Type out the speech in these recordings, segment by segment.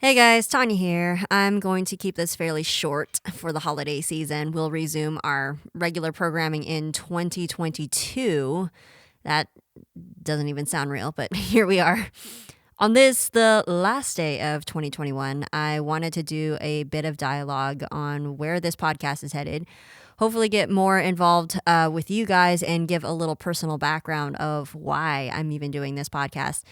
Hey guys, Tanya here. I'm going to keep this fairly short for the holiday season. We'll resume our regular programming in 2022. That doesn't even sound real, but here we are. On this, the last day of 2021, I wanted to do a bit of dialogue on where this podcast is headed. Hopefully, get more involved with you guys and give a little personal background of why I'm even doing this podcast.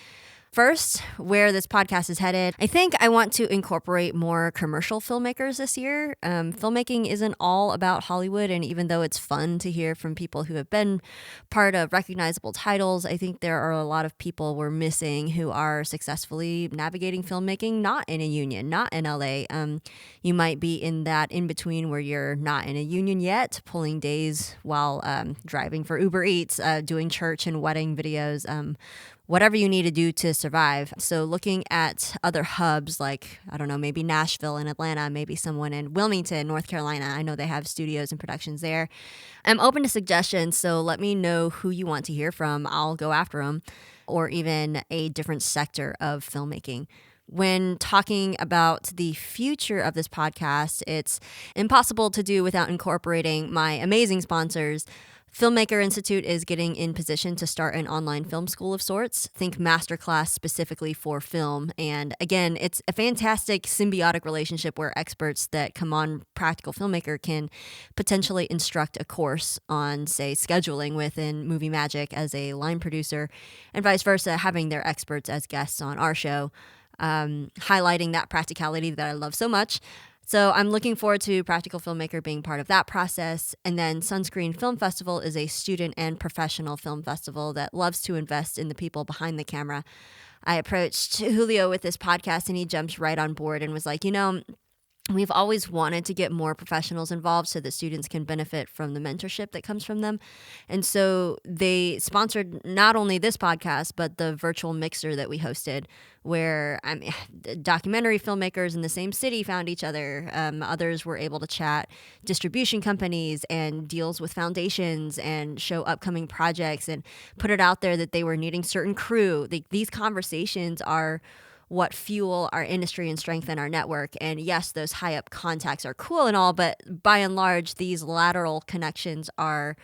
First, where this podcast is headed, I think I want to incorporate more commercial filmmakers this year. Filmmaking isn't all about Hollywood, and even though it's fun to hear from people who have been part of recognizable titles, I think there are a lot of people we're missing who are successfully navigating filmmaking, not in a union, not in LA. You might be in that in between where you're not in a union yet, pulling days while driving for Uber Eats, doing church and wedding videos. Whatever you need to do to survive. So looking at other hubs like, I don't know, maybe Nashville and Atlanta, maybe someone in Wilmington, North Carolina. I know they have studios and productions there. I'm open to suggestions, so let me know who you want to hear from. I'll go after them, or even a different sector of filmmaking. When talking about the future of this podcast, it's impossible to do without incorporating my amazing sponsors. Filmmaker Institute is getting in position to start an online film school of sorts. Think masterclass specifically for film. And again, it's a fantastic symbiotic relationship where experts that come on Practical Filmmaker can potentially instruct a course on, say, scheduling within Movie Magic as a line producer, and vice versa, having their experts as guests on our show, highlighting that practicality that I love so much. So I'm looking forward to Practical Filmmaker being part of that process. And then Sunscreen Film Festival is a student and professional film festival that loves to invest in the people behind the camera. I approached Julio with this podcast and he jumped right on board and was like, we've always wanted to get more professionals involved so that students can benefit from the mentorship that comes from them. And so they sponsored not only this podcast, but the virtual mixer that we hosted, where documentary filmmakers in the same city found each other. Others were able to chat distribution companies and deals with foundations and show upcoming projects and put it out there that they were needing certain crew. These conversations are what fuel our industry and strengthen our network. And yes, those high up contacts are cool and all, but by and large, these lateral connections are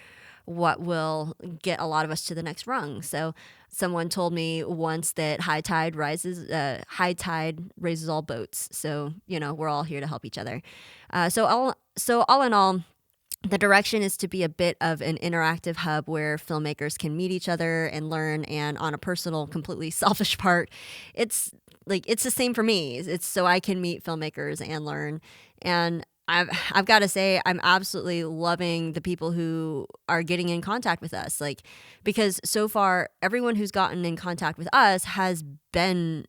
what will get a lot of us to the next rung. So someone told me once that high tide raises all boats. So, we're all here to help each other. So all in all, the direction is to be a bit of an interactive hub where filmmakers can meet each other and learn. And on a personal, completely selfish part, it's the same for me. It's so I can meet filmmakers and learn. And I've got to say, I'm absolutely loving the people who are getting in contact with us. Because so far, everyone who's gotten in contact with us has been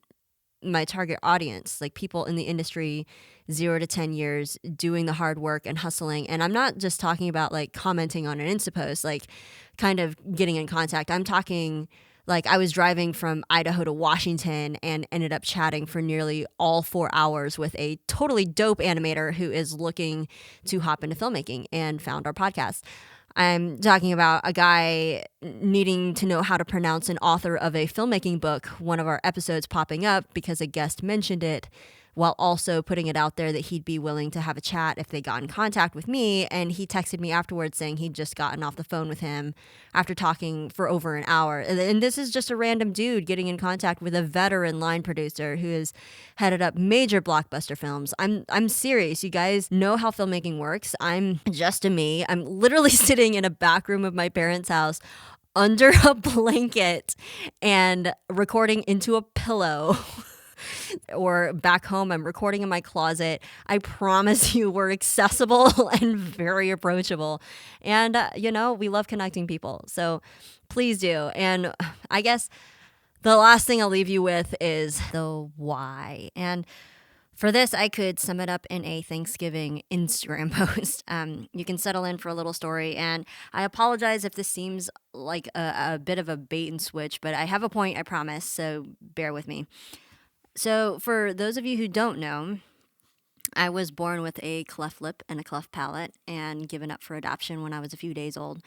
my target audience, like people in the industry 0 to 10 years doing the hard work and hustling. And I'm not just talking about commenting on an Insta post, kind of getting in contact. I'm talking I was driving from Idaho to Washington and ended up chatting for nearly all 4 hours with a totally dope animator who is looking to hop into filmmaking and found our podcast. I'm talking about a guy needing to know how to pronounce an author of a filmmaking book, one of our episodes popping up because a guest mentioned it, while also putting it out there that he'd be willing to have a chat if they got in contact with me. And he texted me afterwards saying he'd just gotten off the phone with him after talking for over an hour. And this is just a random dude getting in contact with a veteran line producer who has headed up major blockbuster films. I'm serious. You guys know how filmmaking works. I'm just a me. I'm literally sitting in a back room of my parents' house under a blanket and recording into a pillow. Or back home, I'm recording in my closet. I promise you we're accessible and very approachable. And, we love connecting people. So please do. And I guess the last thing I'll leave you with is the why. And for this, I could sum it up in a Thanksgiving Instagram post. You can settle in for a little story. And I apologize if this seems like a bit of a bait and switch, but I have a point, I promise. So bear with me. So for those of you who don't know, I was born with a cleft lip and a cleft palate and given up for adoption when I was a few days old.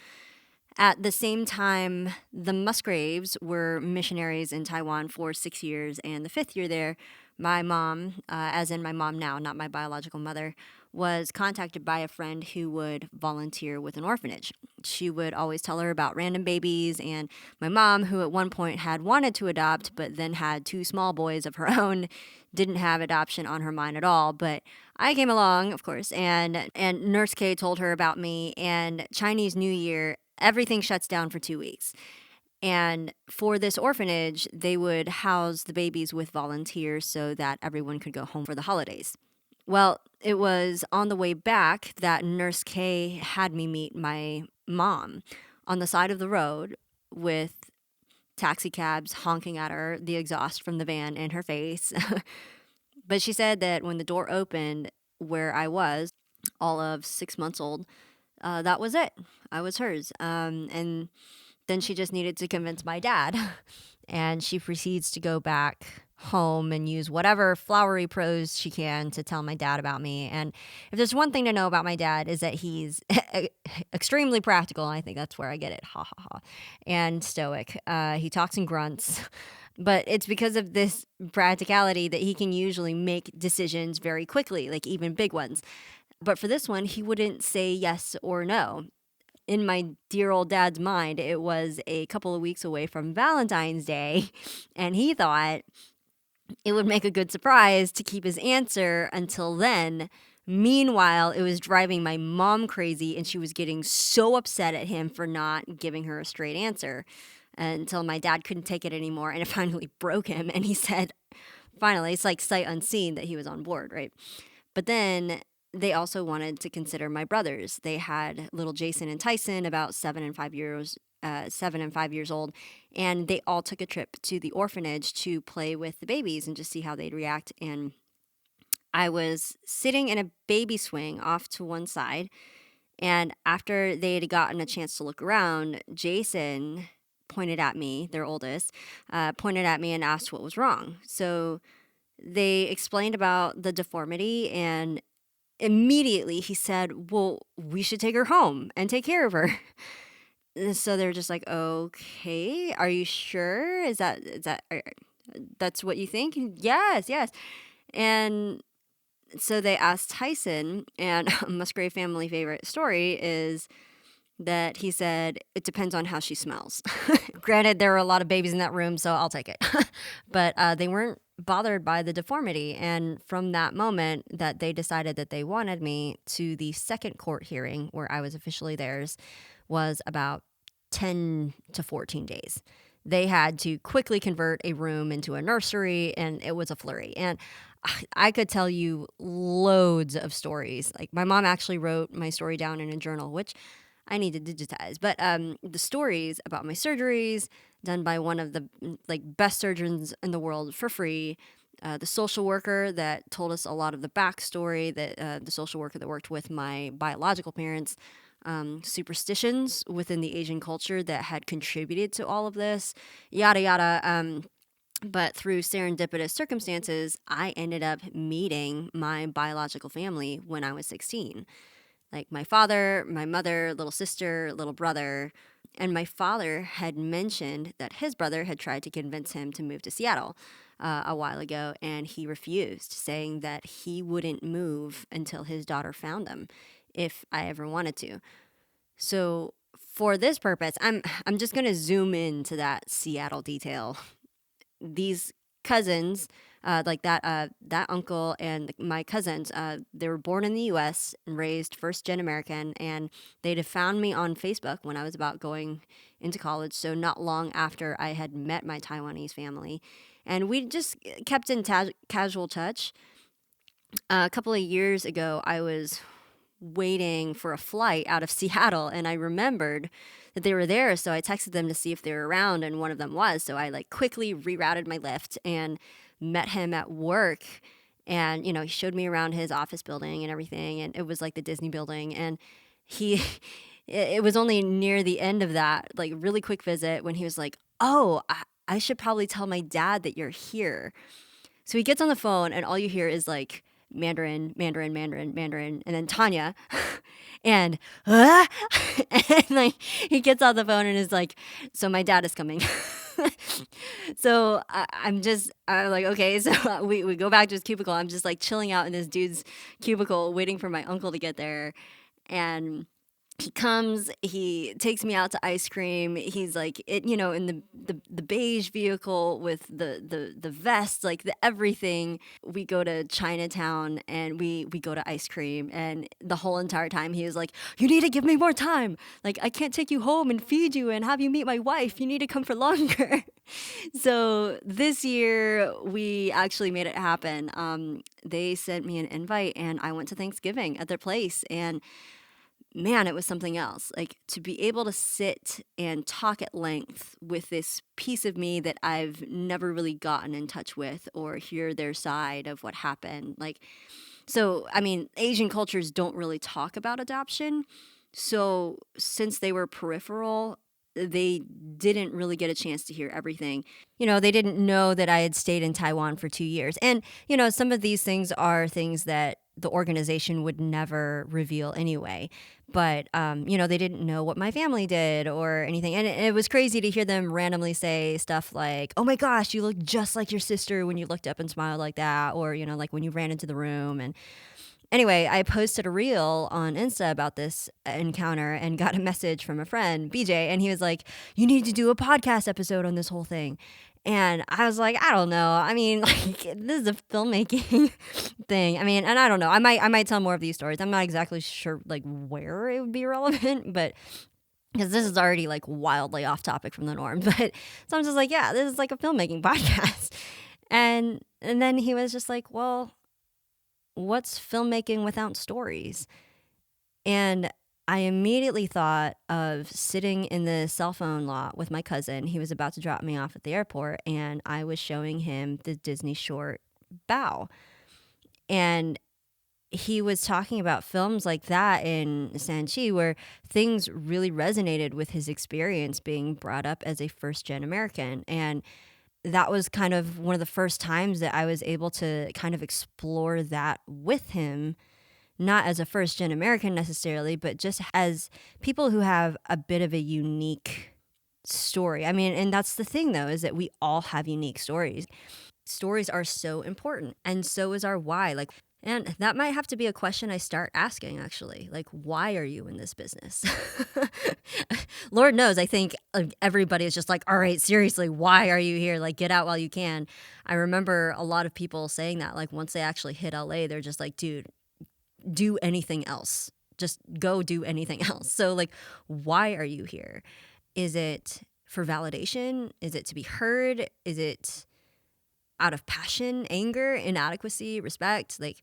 At the same time, the Musgraves were missionaries in Taiwan for 6 years, and the 5th year there, my mom, as in my mom now, not my biological mother, was contacted by a friend who would volunteer with an orphanage. She would always tell her about random babies, and my mom, who at one point had wanted to adopt but then had two small boys of her own, didn't have adoption on her mind at all. But I came along, of course, and Nurse K told her about me, and Chinese New Year, everything shuts down for 2 weeks. And for this orphanage, they would house the babies with volunteers so that everyone could go home for the holidays. Well, it was on the way back that Nurse K had me meet my mom on the side of the road with taxi cabs honking at her, the exhaust from the van in her face. But she said that when the door opened where I was, all of 6 months old, that was it. I was hers. And then she just needed to convince my dad. And she proceeds to go back home and use whatever flowery prose she can to tell my dad about me. And if there's one thing to know about my dad is that he's extremely practical. I think that's where I get it. Ha ha ha. And stoic. He talks in grunts. But it's because of this practicality that he can usually make decisions very quickly, like even big ones. But for this one, he wouldn't say yes or no. In my dear old dad's mind, it was a couple of weeks away from Valentine's Day, and he thought it would make a good surprise to keep his answer until then. Meanwhile, it was driving my mom crazy, and she was getting so upset at him for not giving her a straight answer until my dad couldn't take it anymore, and it finally broke him, and he said, finally, it's like sight unseen that he was on board, right? But then they also wanted to consider my brothers. They had little Jason and Tyson, about 7 and 5 years old, and they all took a trip to the orphanage to play with the babies and just see how they'd react. And I was sitting in a baby swing off to one side, and after they had gotten a chance to look around, Jason pointed at me, their oldest, pointed at me and asked what was wrong. So they explained about the deformity, and immediately he said, well, we should take her home and take care of her. And so they're just like, okay, are you sure? That's what you think? Yes, yes. And so they asked Tyson, and a Musgrave family favorite story is that he said, it depends on how she smells. Granted, there were a lot of babies in that room, so I'll take it. But they weren't bothered by the deformity. And from that moment that they decided that they wanted me, to the second court hearing where I was officially theirs, was about 10 to 14 days. They had to quickly convert a room into a nursery, and it was a flurry. And I could tell you loads of stories. Like, my mom actually wrote my story down in a journal, which I need to digitize. But the stories about my surgeries done by one of the best surgeons in the world for free, the social worker that told us a lot of the backstory, that the social worker that worked with my biological parents, superstitions within the Asian culture that had contributed to all of this, yada yada. But through serendipitous circumstances, I ended up meeting my biological family when I was 16. Like my father, my mother, little sister, little brother. And my father had mentioned that his brother had tried to convince him to move to Seattle a while ago, and he refused, saying that he wouldn't move until his daughter found him if I ever wanted to. So for this purpose, I'm just going to zoom into that Seattle detail. These cousins, that uncle and my cousins, they were born in the U.S. and raised first-gen American, and they'd have found me on Facebook when I was about going into college, so not long after I had met my Taiwanese family. And we just kept in casual touch. A couple of years ago, I was waiting for a flight out of Seattle, and I remembered that they were there, so I texted them to see if they were around, and one of them was. So I quickly rerouted my Lyft and met him at work, and he showed me around his office building and everything, and it was like the Disney building. And he it was only near the end of that really quick visit when he was like, oh, I should probably tell my dad that you're here. So he gets on the phone, and all you hear is Mandarin, Mandarin, Mandarin, Mandarin, and then Tanya. And, uh, and like, he gets off the phone and is like, so my dad is coming. So I'm like, okay. So we go back to his cubicle. I'm just like chilling out in this dude's cubicle, waiting for my uncle to get there. And he comes, he takes me out to ice cream. He's like, in the beige vehicle with the vest, like the everything. We go to Chinatown and we go to ice cream. And the whole entire time he was like, you need to give me more time. Like, I can't take you home and feed you and have you meet my wife. You need to come for longer. So this year we actually made it happen. They sent me an invite and I went to Thanksgiving at their place, and man, it was something else. Like, to be able to sit and talk at length with this piece of me that I've never really gotten in touch with, or hear their side of what happened. Like, so, I mean, Asian cultures don't really talk about adoption. So, since they were peripheral, they didn't really get a chance to hear everything. They didn't know that I had stayed in Taiwan for 2 years. And, some of these things are things that the organization would never reveal anyway. But, they didn't know what my family did or anything. And it was crazy to hear them randomly say stuff like, oh my gosh, you look just like your sister when you looked up and smiled like that. Or, like when you ran into the room. And anyway, I posted a reel on Insta about this encounter and got a message from a friend, BJ, and he was like, you need to do a podcast episode on this whole thing. And I was like, I don't know. I mean, like, this is a filmmaking thing. I mean, and I don't know. I might tell more of these stories. I'm not exactly sure like where it would be relevant, but because this is already like wildly off topic from the norm. But so I'm just like, yeah, this is like a filmmaking podcast. And then he was just like, well, what's filmmaking without stories? And I immediately thought of sitting in the cell phone lot with my cousin. He was about to drop me off at the airport, and I was showing him the Disney short Bow. And he was talking about films like that in Sanchi, where things really resonated with his experience being brought up as a first gen American. And that was kind of one of the first times that I was able to kind of explore that with him, not as a first gen American necessarily, but just as people who have a bit of a unique story. I mean, and that's the thing though, is that we all have unique stories. Stories are so important, and so is our why. Like, and that might have to be a question I start asking actually. Like, why are you in this business? Lord knows, I think everybody is just like, all right, seriously, why are you here? Like, get out while you can. I remember a lot of people saying that, like, once they actually hit LA, they're just like, dude, do anything else. Just go do anything else. So, like, why are you here? Is it for validation? Is it to be heard? Is it out of passion, anger, inadequacy, respect? Like,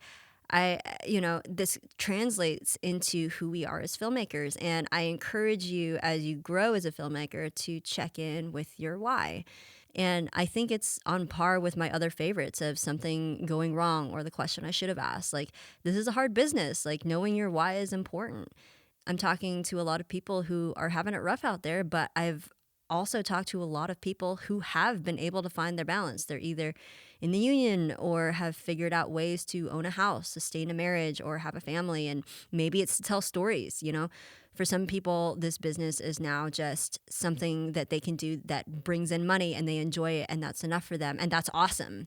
this translates into who we are as filmmakers. And I encourage you, as you grow as a filmmaker, to check in with your why. And I think it's on par with my other favorites of something going wrong or the question I should have asked. Like, this is a hard business. Like, knowing your why is important. I'm talking to a lot of people who are having it rough out there, but I've also talked to a lot of people who have been able to find their balance. They're either in the union or have figured out ways to own a house, sustain a marriage, or have a family. And maybe it's to tell stories, For some people, this business is now just something that they can do that brings in money and they enjoy it, and that's enough for them. And that's awesome.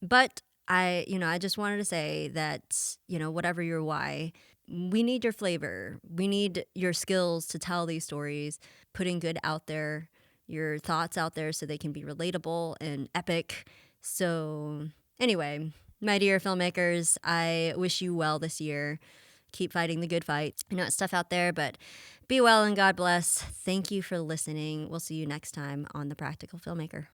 But I just wanted to say that, whatever your why, we need your flavor. We need your skills to tell these stories, putting good out there, your thoughts out there so they can be relatable and epic. So anyway, my dear filmmakers, I wish you well this year. Keep fighting the good fight. I know it's tough out there, but be well and God bless. Thank you for listening. We'll see you next time on The Practical Filmmaker.